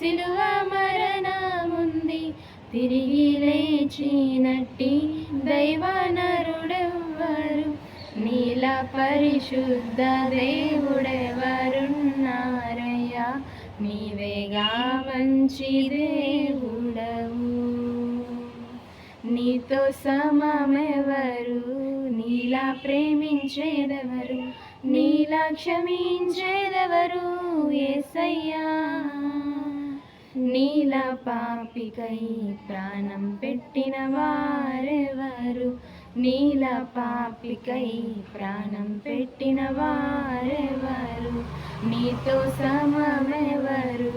సిలువ మరణముంది తిరిగి లేచినట్టి దైవనరుడెవ్వరు, నీలా పరిశుద్ధ దేవుడెవరున్నారయ్యా, నీవేగా మంచి దేవుడవు. నీతో సమమెవరు, నీలా ప్రేమించేదెవరు, నీలా క్షమించేదెవరు యేసయ్యా. నీలా పాపికై ప్రాణం పెట్టిన వారెవరు, నీలా పాపికై ప్రాణం పెట్టిన వారెవరు, నీతో సమమెవరు.